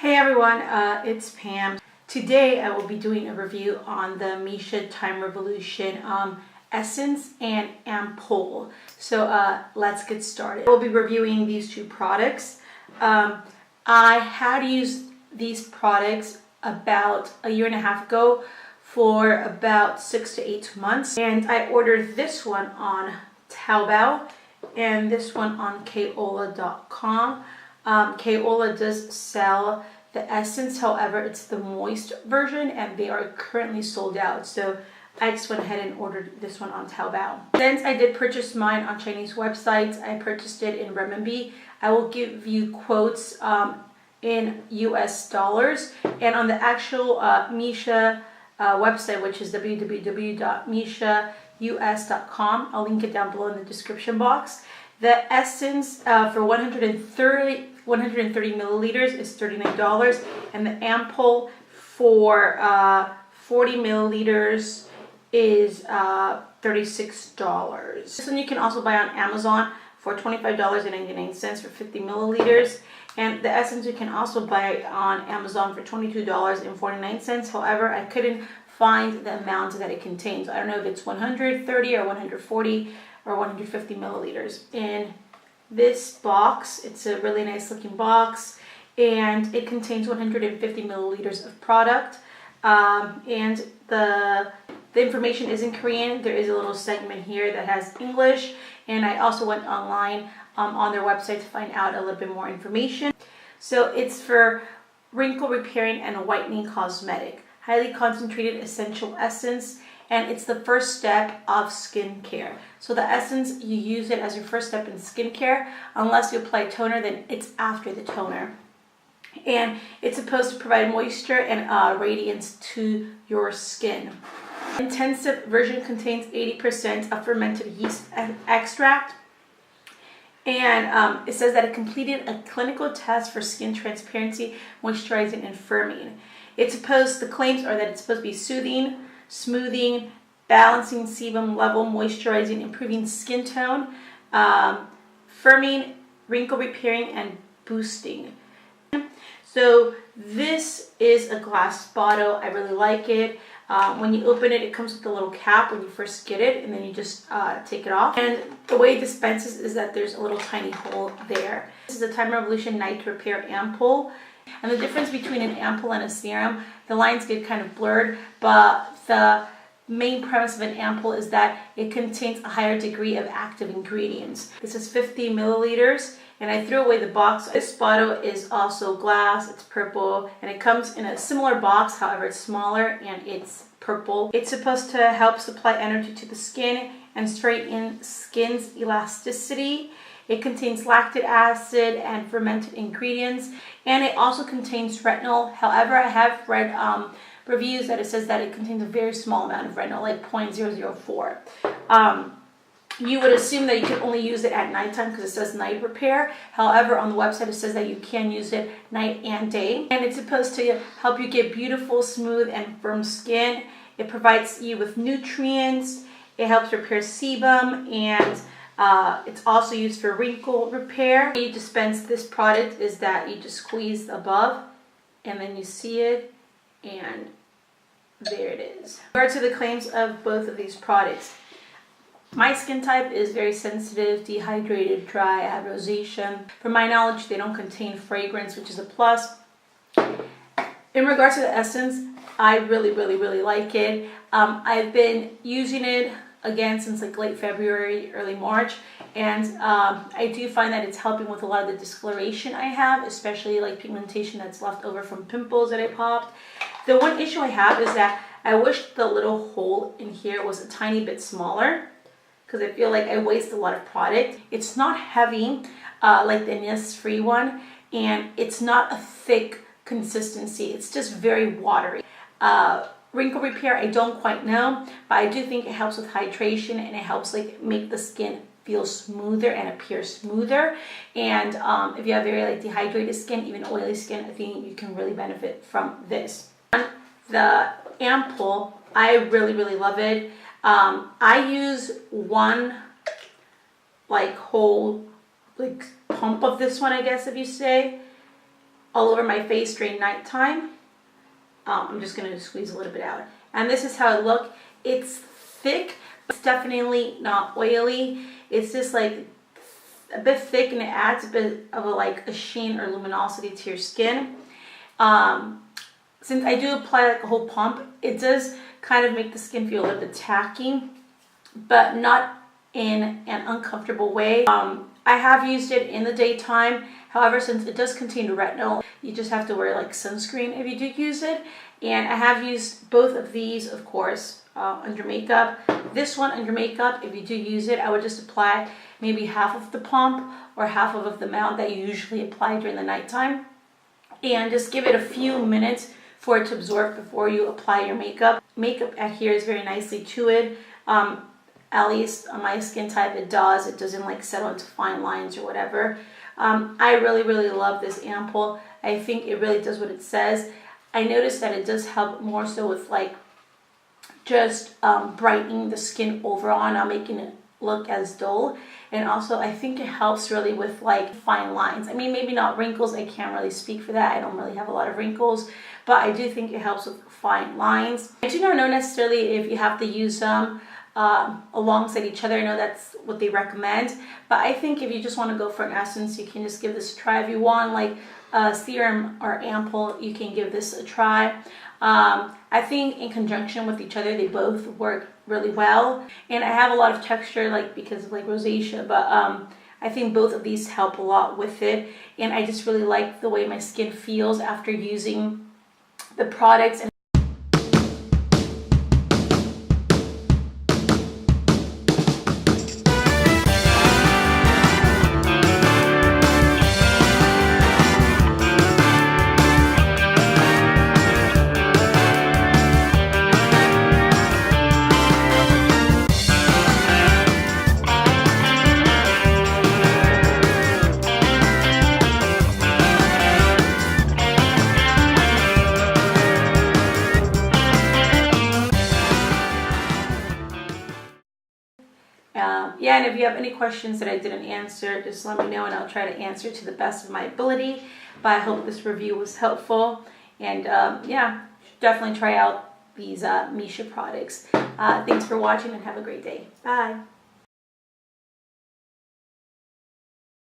Hey everyone, it's Pam. Today I will be doing a review on the Missha Time Revolution Essence and Ampoule. So let's get started. We'll be reviewing these two products. I had used these products about a year and a half ago for about 6 to 8 months, and I ordered this one on Taobao and this one on Kaola.com. Kaola does sell the essence, however it's the moist version and they are currently sold out, so I just went ahead and ordered this one on Taobao. Since I did purchase mine on Chinese websites, I purchased it in renminbi. I will give you quotes in US dollars, and on the actual Missha website, which is www.mishaus.com, I'll link it down below in the description box. The essence for 130 milliliters is $39, and the ampoule for 40 milliliters is $36. This one you can also buy on Amazon for $25.99 for 50 milliliters. And the essence you can also buy on Amazon for $22.49. However, I couldn't find the amount that it contains. I don't know if it's 130 or 140 or 150 milliliters. In this box, it's a really nice looking box, and it contains 150 milliliters of product. And the information is in Korean. There is a little segment here that has English, and I also went online on their website to find out a little bit more information. So it's for wrinkle repairing and whitening cosmetic, highly concentrated essential essence, and it's the first step of skincare. So the essence, you use it as your first step in skincare. Unless you apply toner, then it's after the toner. And it's supposed to provide moisture and radiance to your skin. Intensive version contains 80% of fermented yeast extract. And it says that it completed a clinical test for skin transparency, moisturizing, and firming. The claims are that it's supposed to be soothing, smoothing, balancing sebum level, moisturizing, improving skin tone, firming, wrinkle repairing, and boosting. So this is a glass bottle. I really like it. When you open it, it comes with a little cap when you first get it, and then you just take it off. And the way it dispenses is that there's a little tiny hole there. This is a Time Revolution Night Repair Ampoule. And the difference between an ampoule and a serum, the lines get kind of blurred, but the main premise of an ampoule is that it contains a higher degree of active ingredients. This is 50 milliliters, and I threw away the box. This bottle is also glass, it's purple, and it comes in a similar box, however it's smaller and it's purple. It's supposed to help supply energy to the skin and straighten skin's elasticity. It contains lactic acid and fermented ingredients, and it also contains retinol. However, I have read reviews that it says that it contains a very small amount of retinol, like 0.004. You would assume that you can only use it at nighttime because it says night repair. However, on the website it says that you can use it night and day. And it's supposed to help you get beautiful, smooth, and firm skin. It provides you with nutrients. It helps repair sebum, and it's also used for wrinkle repair. You dispense this product is that you just squeeze above, and then you see it, and there it is. In regard to the claims of both of these products, my skin type is very sensitive, dehydrated, dry, I have rosacea. From my knowledge, they don't contain fragrance, which is a plus. In regards to the essence, I really like it. I've been using it again since like late February, early March, and I do find that it's helping with a lot of the discoloration I have, especially like pigmentation that's left over from pimples that I popped. The one issue I have is that I wish the little hole in here was a tiny bit smaller, because I feel like I waste a lot of product. It's not heavy like the Innisfree one, and it's not a thick consistency. It's just very watery. Wrinkle repair, I don't quite know, but I do think it helps with hydration, and it helps like make the skin feel smoother and appear smoother. And if you have very like dehydrated skin, even oily skin, I think you can really benefit from this. The ampoule, I really love it. I use one like whole like pump of this one, I guess if you say, all over my face during nighttime. I'm just going to squeeze a little bit out. And this is how it looks. It's thick, but it's definitely not oily. It's just like a bit thick, and it adds a bit of a sheen or luminosity to your skin. Since I do apply like a whole pump, it does kind of make the skin feel a little bit tacky, but not in an uncomfortable way. I have used it in the daytime. However, since it does contain retinol, you just have to wear like sunscreen if you do use it. And I have used both of these, of course, under makeup. This one under makeup, if you do use it, I would just apply maybe half of the pump or half of the amount that you usually apply during the nighttime. And just give it a few minutes for it to absorb before you apply your makeup. Makeup adheres very nicely to it. At least on my skin type, it does. It doesn't like settle into fine lines or whatever. I really love this ampoule. I think it really does what it says. I noticed that it does help more so with like just brightening the skin overall, not making it look as dull. And also I think it helps really with like fine lines. I mean, maybe not wrinkles. I can't really speak for that. I don't really have a lot of wrinkles, but I do think it helps with fine lines. I do not know necessarily if you have to use them alongside each other. I know that's what they recommend, but I think if you just want to go for an essence, you can just give this a try. If you want like a serum or ampoule, you can give this a try. I think in conjunction with each other, they both work really well. And I have a lot of texture like because of like rosacea, but I think both of these help a lot with it. And I just really like the way my skin feels after using the products. And yeah, and if you have any questions that I didn't answer, just let me know and I'll try to answer to the best of my ability. But I hope this review was helpful. And yeah, definitely try out these Missha products. Thanks for watching and have a great day. Bye.